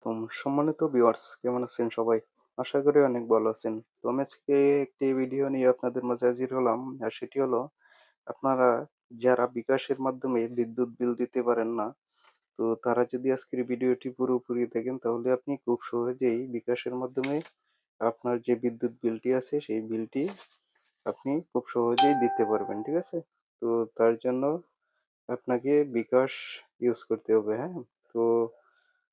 আলাইকুম। সম্মানিত ভিউয়ার্স, কেমন আছেন সবাই? আশা করি অনেক ভালো আছেন। তো আমি আজকে একটি ভিডিও নিয়ে আপনাদের মাঝে হাজির হলাম। আর সেটি হলো, আপনারা যারা বিকাশের মাধ্যমে বিদ্যুৎ বিল দিতে পারেন না, তো তারা যদি আজকের ভিডিওটি পুরোপুরি দেখেন তাহলে আপনি খুব সহজেই বিকাশের মাধ্যমে আপনার যে বিদ্যুৎ বিলটি আছে সেই বিলটি আপনি খুব সহজেই দিতে পারবেন। ঠিক আছে? তো তার জন্য আপনাকে বিকাশ ইউজ করতে হবে, হ্যাঁ? তো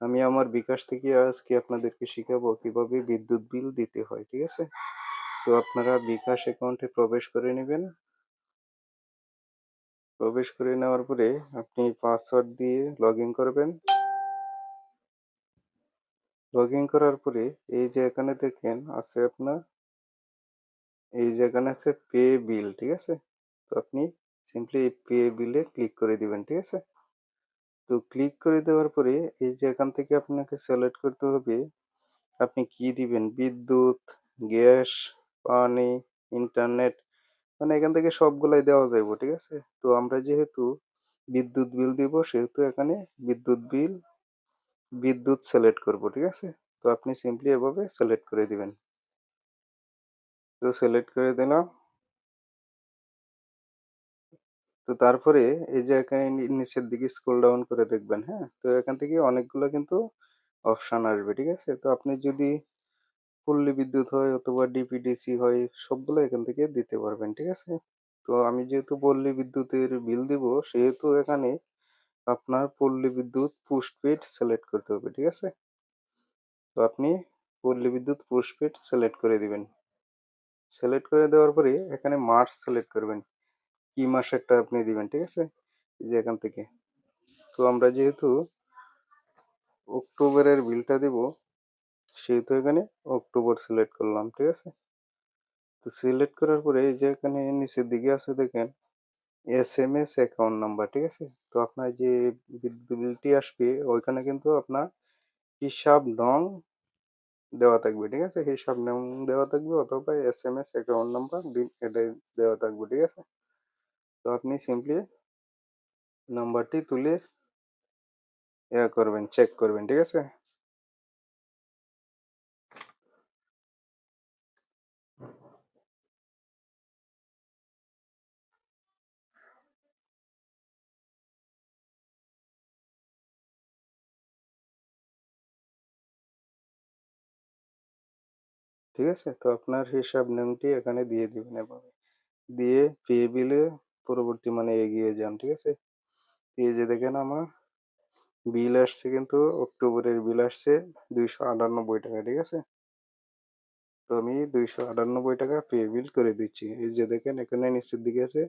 আমি আমার বিকাশ থেকে আজকে আপনাদেরকে শিখাবো কিভাবে বিদ্যুৎ বিল দিতে হয়। ঠিক আছে? তো আপনারা বিকাশ অ্যাকাউন্টে প্রবেশ করে নিবেন। প্রবেশ করে নেওয়ার পরে আপনি পাসওয়ার্ড দিয়ে লগইন করবেন। লগইন করার পরে এই যে এখানে দেখেন আছে আপনার, এই যে এখানে আছে পে বিল। ঠিক আছে? তো আপনি সিম্পলি এই পে বিলে ক্লিক করে দিবেন। ঠিক আছে? তো ক্লিক করে দেওয়ার পরে এই যে এখান থেকে আপনাকে সিলেক্ট করতে হবে আপনি কি দিবেন? বিদ্যুৎ, গ্যাস, পানি, ইন্টারনেট, মানে এখান থেকে সবগুলাই দেওয়া যাইবো। ঠিক আছে? তো আমরা যেহেতু বিদ্যুৎ বিল দিব সেহেতু এখানে বিদ্যুৎ বিল, বিদ্যুৎ সিলেক্ট করব। ঠিক আছে? তো আপনি সিম্পলি এভাবে সিলেক্ট করে দিবেন। তো সিলেক্ট করে দিলাম। তো তারপরে এই যে এখানে নিচের দিকে স্ক্রল ডাউন করে দেখবেন, হ্যাঁ? তো এখান থেকে অনেকগুলো কিন্তু অপশন আসবে। ঠিক আছে? তো আপনি যদি পল্লী বিদ্যুৎ হয় অথবা ডিপিডিসি হয় সবগুলো এখান থেকে দিতে পারবেন। ঠিক আছে? তো আমি যেহেতু পল্লী বিদ্যুতের বিল দিব সেহেতু এখানে আপনার পল্লী বিদ্যুৎ পোস্টপেড সিলেক্ট করতে হবে। ঠিক আছে? তো আপনি পল্লী বিদ্যুৎ পোস্টপেড সিলেক্ট করে দিবেন। সিলেক্ট করে দেওয়ার পরে এখানে মাস সিলেক্ট করবেন। কি মাসেরটা আপনি দিবেন। ঠিক আছে? এই যে এখান থেকে। তো আমরা যেহেতু অক্টোবরের বিলটা দিব সেহেতু এখানে অক্টোবর সিলেক্ট করলাম। ঠিক আছে? তো সিলেক্ট করার পরে এই যে এখানে নিচের দিকে আছে দেখেন এসএমএস অ্যাকাউন্ট নাম্বার। ঠিক আছে? তো আপনার যে বিদ্যুৎ বিলটি আসবে ওইখানে কিন্তু আপনার হিসাব নং দেওয়া থাকবে। ঠিক আছে? হিসাব নং দেওয়া থাকবে অথবা এসএমএস অ্যাকাউন্ট নাম্বার দিন এটাই দেওয়া থাকবে। ঠিক আছে? তো আপনি সিম্পলি নাম্বারটি তুলে করবেন, চেক করবেন। ঠিক আছে? ঠিক আছে? তো আপনার হিসাব নংটি এখানে দিয়ে দিবেন এভাবে। দিয়ে পে বিলে পরবর্তী মানে এগিয়ে যান। ঠিক আছে? এই যে দেখেন আমার বিল আসছে কিন্তু অক্টোবরের বিল আসছে ৳২৯৮ ঠিক আছে? তো আমি ৳২৯৮ পে বিল করে দিচ্ছি। এই যে দেখেন এখানে নিচের দিকে আছে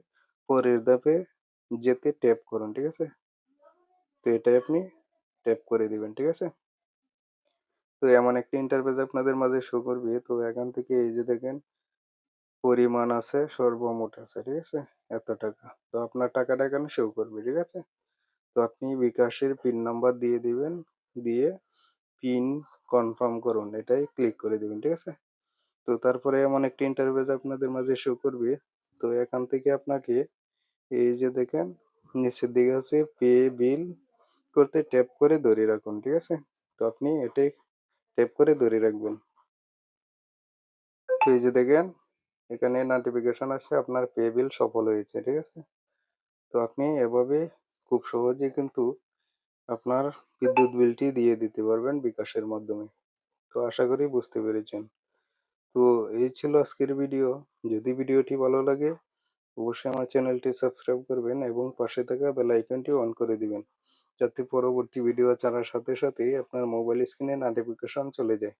পরের ধাপে যেতে ট্যাপ করুন। ঠিক আছে? তো এটাই আপনি ট্যাপ করে দিবেন। ঠিক আছে? তো এমন একটা ইন্টারফেস আপনাদের মাঝে শো করবে। তো এখান থেকে এই যে দেখেন পরিমাণ আছে, সর্বমোট আছে। ঠিক আছে? এত টাকা। তো আপনার টাকাটা এখানে শো করবে। ঠিক আছে? তো আপনি বিকাশের পিন নাম্বার দিয়ে দিবেন। দিয়ে পিন কনফার্ম করুন। এটাই ক্লিক করে দিবেন। ঠিক আছে? তো তারপরে এমন একটা ইন্টারফেস আপনাদের মাঝে শো করবে। তো এখান থেকে আপনাকে এই যে দেখেন নিচের দিকে আছে পে বিল করতে ট্যাপ করে ধরে রাখুন। ঠিক আছে? তো আপনি এটাই ট্যাপ করে ধরে রাখবেন। তো এই যে দেখেন এখানে নোটিফিকেশন আসছে আপনার পে বিল সফল হয়েছে। ঠিক আছে? তো আপনি এভাবে খুব সহজেই কিন্তু আপনার বিদ্যুৎ বিলটি দিয়ে দিতে পারবেন বিকাশের মাধ্যমে। তো আশা করি বুঝতে পেরেছেন। তো এই ছিল আজকের ভিডিও। যদি ভিডিওটি ভালো লাগে অবশ্যই আমার চ্যানেলটি সাবস্ক্রাইব করবেন এবং পাশে থাকা বেল আইকনটি অন করে দিবেন যাতে পরবর্তী ভিডিও ছাড়ার সাথে সাথেই আপনার মোবাইল স্ক্রিনে নোটিফিকেশন চলে যায়।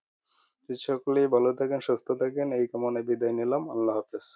তো সকলেই ভালো থাকেন, সুস্থ থাকেন এই কামনায় বিদায় নিলাম। আল্লাহ হাফেজ।